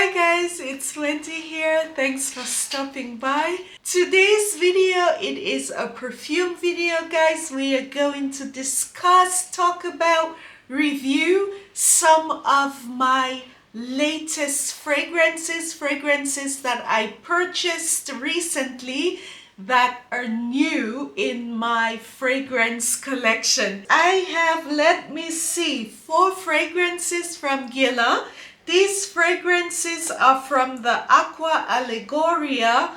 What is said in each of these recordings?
Hi guys, it's Wendy here. Thanks for stopping by. Today's video, it is a perfume video, guys. We are going to talk about, review some of my latest fragrances that I purchased recently that are new in my fragrance collection. I have, let me see, 4 fragrances from Guerlain. These fragrances are from the Aqua Allegoria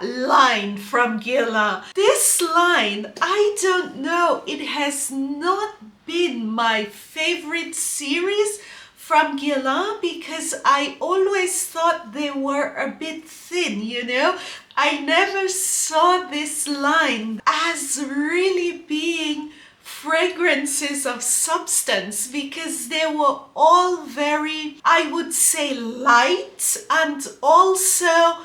line from Guerlain. This line, I don't know, it has not been my favorite series from Guerlain because I always thought they were a bit thin, you know? I never saw this line as really being fragrances of substance because they were all very, I would say, light, and also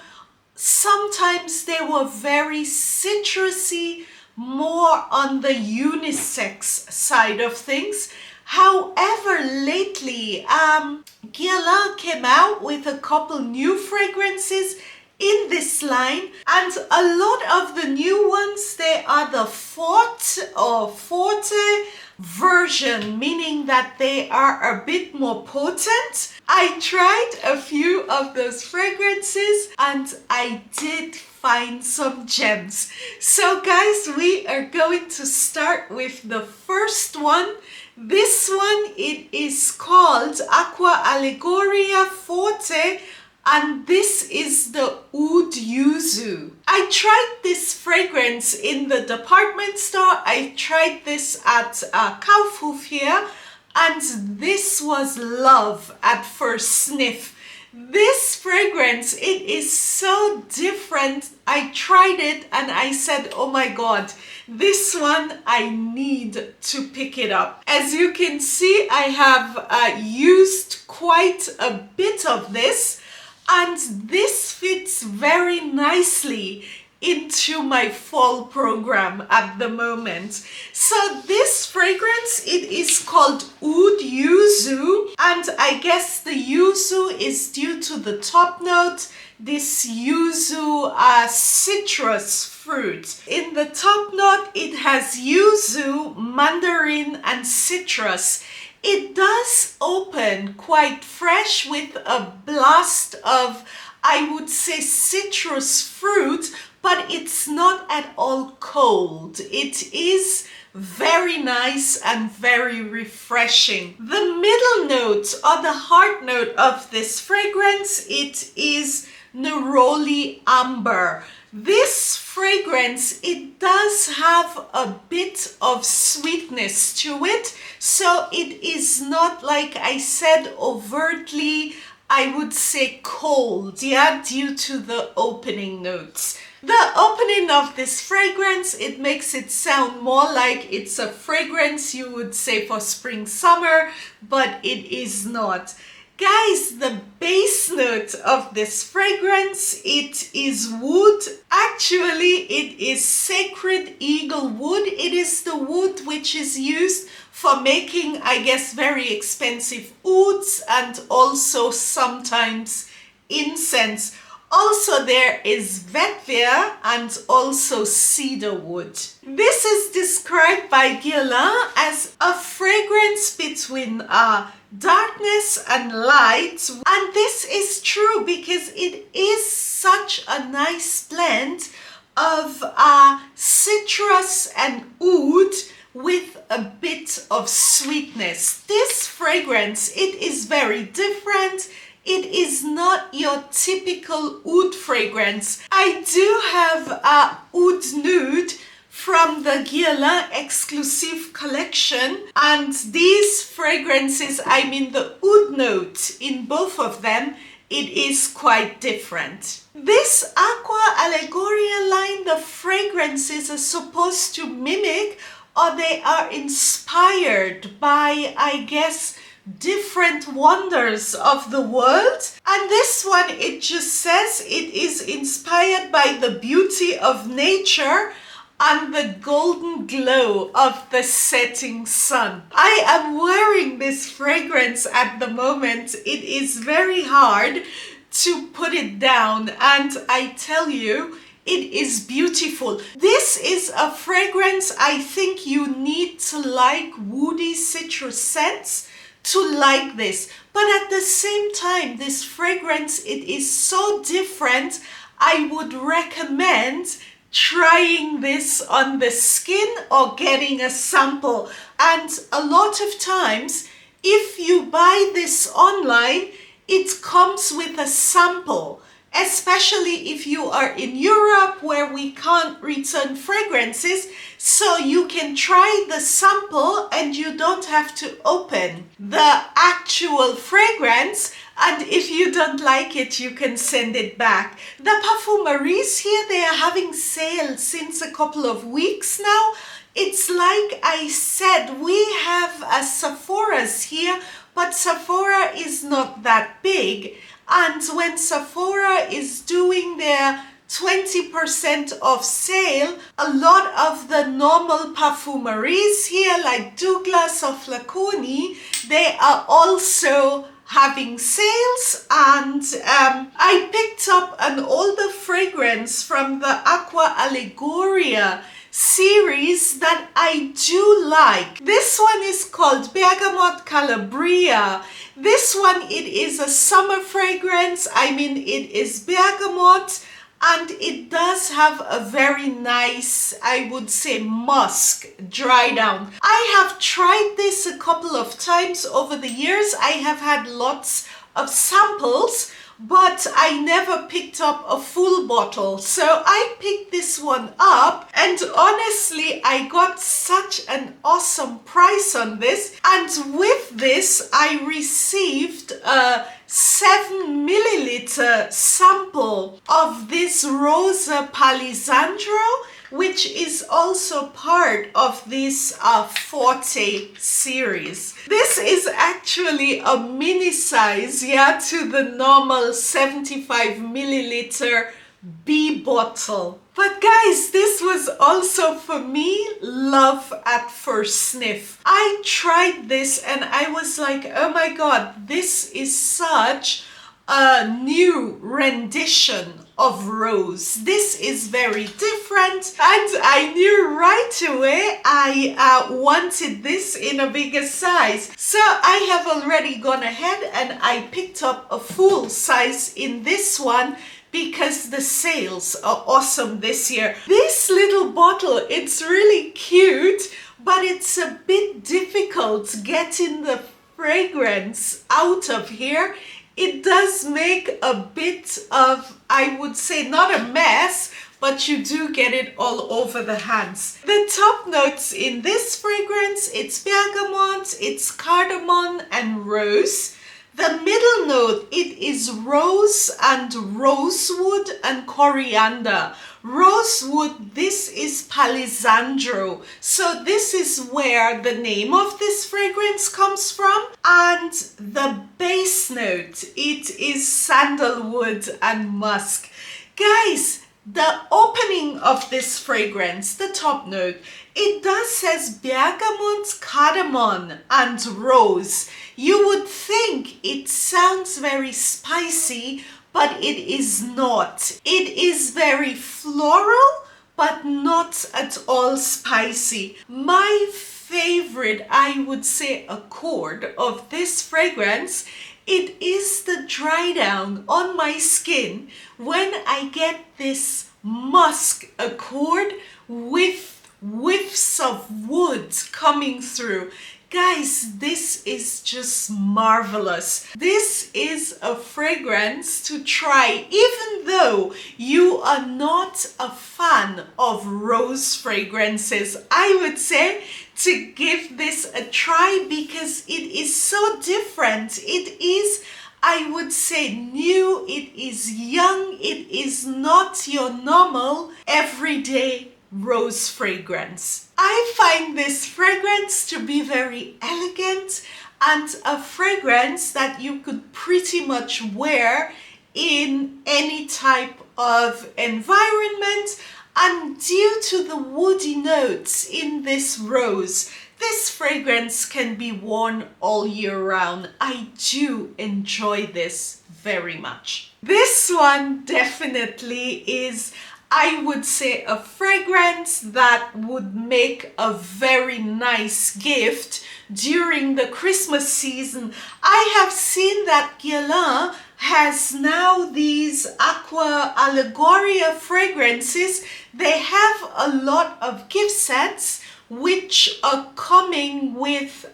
sometimes they were very citrusy, more on the unisex side of things. However, lately Guerlain came out with a couple new fragrances in this line, and a lot of the new ones, they are the Forte or Forte version, meaning that they are a bit more potent. I tried a few of those fragrances and I did find some gems. So guys, we are going to start with the first one. This one, it is called Aqua Allegoria Forte, and this is the Oud Yuzu. I tried this fragrance in the department store. I tried this at Kaufhof here, and this was love at first sniff. This fragrance, it is so different. I tried it and I said, oh my god, this one, I need to pick it up. As you can see, I have used quite a bit of this, and this fits very nicely into my fall program at the moment. So this fragrance, it is called Oud Yuzu, and I guess the yuzu is due to the top note, this yuzu citrus fruit. In the top note, it has yuzu, mandarin, and citrus. It does open quite fresh with a blast of, I would say, citrus fruit, but it's not at all cold. It is very nice and very refreshing. The middle note or the heart note of this fragrance, it is neroli amber. This fragrance, it does have a bit of sweetness to it, so it is not, like I said, overtly, I would say, cold, yeah, due to the opening notes. The opening of this fragrance, it makes it sound more like it's a fragrance you would say for spring, summer, but it is not. Guys, the base note of this fragrance, it is wood. Actually, it is sacred eagle wood. It is the wood which is used for making, I guess, very expensive ouds and also sometimes incense. Also, there is vetiver and also cedar wood. This is described by Guerlain as a fragrance between darkness and light, and this is true because it is such a nice blend of citrus and oud with a bit of sweetness. This fragrance, it is very different. It is not your typical oud fragrance. I do have Oud Nude from the Guerlain exclusive collection, and these fragrances, I mean the oud note in both of them, it is quite different. This Aqua Allegoria line, the fragrances are supposed to mimic, or they are inspired by, I guess, different wonders of the world. And this one, it just says it is inspired by the beauty of nature and the golden glow of the setting sun. I am wearing this fragrance at the moment. It is very hard to put it down, and I tell you, it is beautiful. This is a fragrance I think you need to like woody citrus scents to like this. But at the same time, this fragrance, it is so different. I would recommend trying this on the skin or getting a sample. And a lot of times, if you buy this online, it comes with a sample, especially if you are in Europe where we can't return fragrances, so you can try the sample and you don't have to open the actual fragrance, and if you don't like it, you can send it back. The perfumeries here, they are having sales since a couple of weeks now. It's like I said, we have a Sephora's here, but Sephora is not that big. And when Sephora is doing their 20% off sale, a lot of the normal perfumeries here, like Douglas or Flaconi, they are also having sales. And I picked up an older fragrance from the Aqua Allegoria series that I do like. This one is called Bergamote Calabria. This one, it is a summer fragrance. I mean, it is bergamot, and it does have a very nice, I would say, musk dry down. I have tried this a couple of times over the years. I have had lots of samples, but I never picked up a full bottle. So I picked this one up, and honestly, I got such an awesome price on this. And with this, I received a 7 milliliter sample of this Rosa Palissandro, which is also part of this Forte series. This is actually a mini size, yeah, to the normal 75 milliliter B bottle. But guys, this was also for me love at first sniff. I tried this and I was like, oh my god, this is such a new rendition of rose. This is very different, and I knew right away I wanted this in a bigger size. So I have already gone ahead and I picked up a full size in this one because the sales are awesome this year. This little bottle, it's really cute, but it's a bit difficult getting the fragrance out of here. It does make a bit of, I would say, not a mess, but you do get it all over the hands. The top notes in this fragrance, it's bergamot, it's cardamom and rose. The middle note, it is rose and rosewood and coriander. Rosewood, this is Palissandro. So this is where the name of this fragrance comes from. And the base note, it is sandalwood and musk. Guys, the opening of this fragrance, the top note, it does says bergamot, cardamom and rose. You would think it sounds very spicy, but it is not. It is very floral, but not at all spicy. My favorite, I would say, accord of this fragrance, it is the dry down on my skin when I get this musk accord with whiffs of wood coming through. Guys, this is just marvelous. This is a fragrance to try, even though you are not a fan of rose fragrances. I would say to give this a try because it is so different. It is, I would say, new, it is young, it is not your normal everyday rose fragrance. I find this fragrance to be very elegant and a fragrance that you could pretty much wear in any type of environment, and due to the woody notes in this rose, This fragrance can be worn all year round. I do enjoy this very much. This one definitely is, I would say, a fragrance that would make a very nice gift during the Christmas season. I have seen that Guerlain has now these Aqua Allegoria fragrances. They have a lot of gift sets which are coming with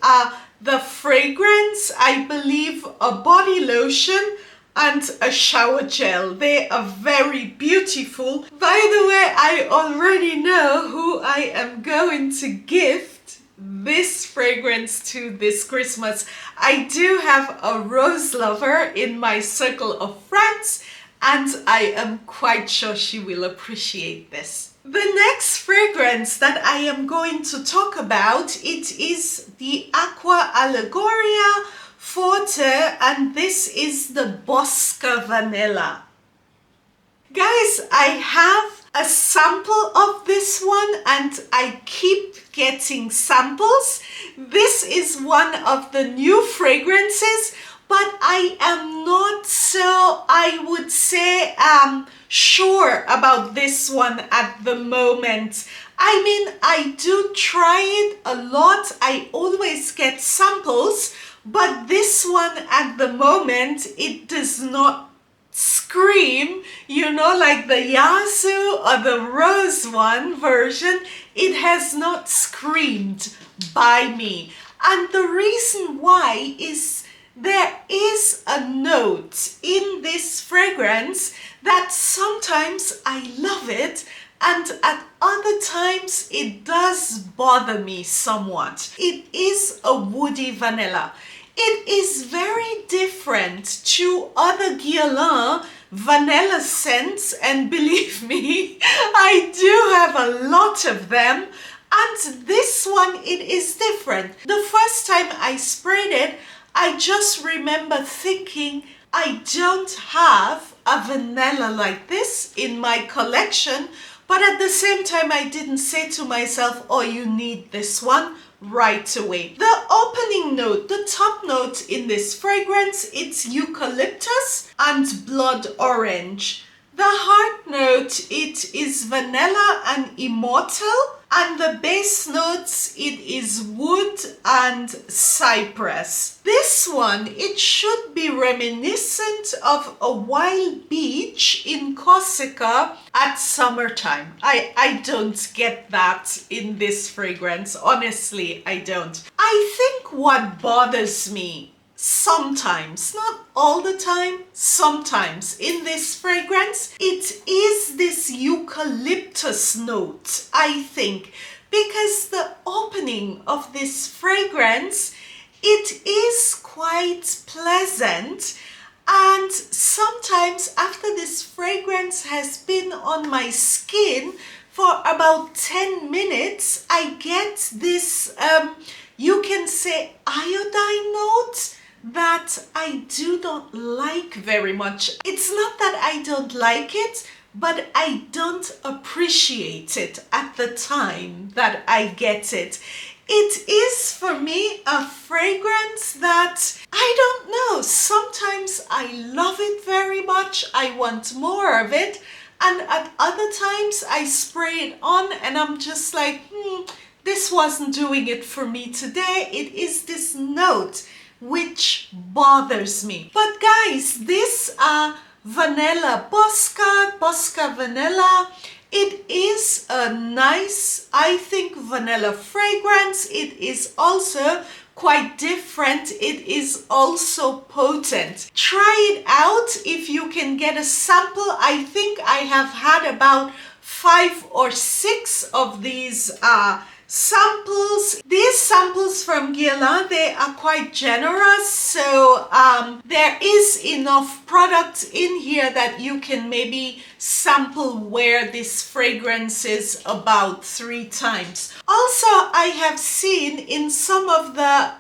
the fragrance, I believe a body lotion and a shower gel. They are very beautiful. By the way, I already know who I am going to gift this fragrance to this Christmas. I do have a rose lover in my circle of friends, and I am quite sure she will appreciate this. The next fragrance that I am going to talk about, it is the Aqua Allegoria Forte, and this is the Bosca Vanilla. Guys, I have a sample of this one and I keep getting samples. This is one of the new fragrances, but I am not so, I would say, sure about this one at the moment. I mean, I do try it a lot. I always get samples, but this one at the moment, it does not scream, you know, like the Yuzu or the rose one version. It has not screamed by me. And the reason why is there is a note in this fragrance that sometimes I love it and at other times it does bother me somewhat. It is a woody vanilla. It is very different to other Guerlain vanilla scents, and believe me, I do have a lot of them, and this one, it is different. The first time I sprayed it, I just remember thinking, I don't have a vanilla like this in my collection, but at the same time I didn't say to myself, oh, you need this one right away. The opening note, the top note in this fragrance, it's eucalyptus and blood orange. The heart note, it is vanilla and immortal, and the base notes, it is wood and cypress. This one, it should be reminiscent of a wild beach in Corsica at summertime. I don't get that in this fragrance. Honestly, I don't. I think what bothers me sometimes, not all the time, sometimes in this fragrance, it is this eucalyptus note, I think, because the opening of this fragrance, it is quite pleasant, and sometimes after this fragrance has been on my skin for about 10 minutes, I get this, you can say, iodine note that I do not like very much. It's not that I don't like it, but I don't appreciate it at the time that I get it. It is for me a fragrance that, I don't know, sometimes I love it very much, I want more of it, and at other times I spray it on and I'm just like, this wasn't doing it for me today. It is this note which bothers me. But guys, this vanilla Bosca vanilla, it is a nice, I think, vanilla fragrance. It is also quite different. It is also potent. Try it out if you can get a sample. I think I have had about 5 or 6 of these samples. These samples from Guerlain, they are quite generous, so there is enough product in here that you can maybe sample wear this fragrance is about 3 times. Also, I have seen in some of the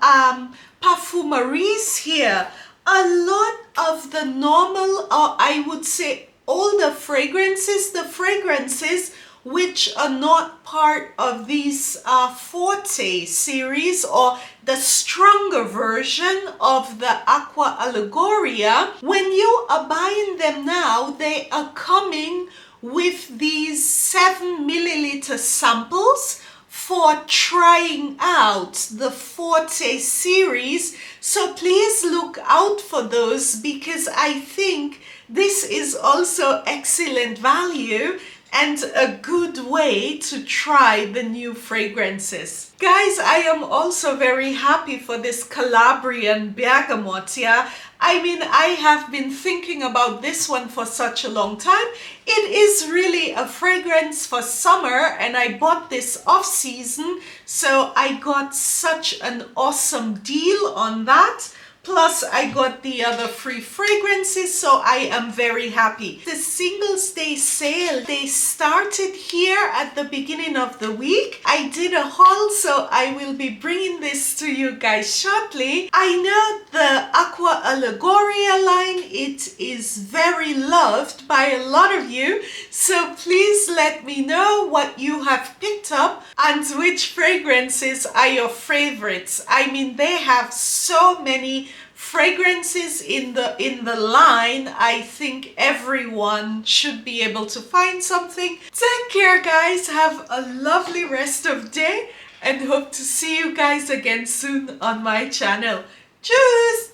perfumeries here, a lot of the normal, or I would say older fragrances, the fragrances which are not part of these Forte series or the stronger version of the Aqua Allegoria. When you are buying them now, they are coming with these 7 milliliter samples for trying out the Forte series. So please look out for those, because I think this is also excellent value and a good way to try the new fragrances. Guys, I am also very happy for this Calabrian Bergamote. Yeah, I mean, I have been thinking about this one for such a long time. It is really a fragrance for summer, and I bought this off season, so I got such an awesome deal on that. Plus, I got the other free fragrances, so I am very happy. The Singles Day sale, they started here at the beginning of the week. I did a haul, so I will be bringing this to you guys shortly. I know the Aqua Allegoria line, it is very loved by a lot of you, so please let me know what you have picked up and which fragrances are your favorites. I mean, they have so many fragrances in the line. I think everyone should be able to find something. Take care, guys. Have a lovely rest of day and hope to see you guys again soon on my channel. Tschüss!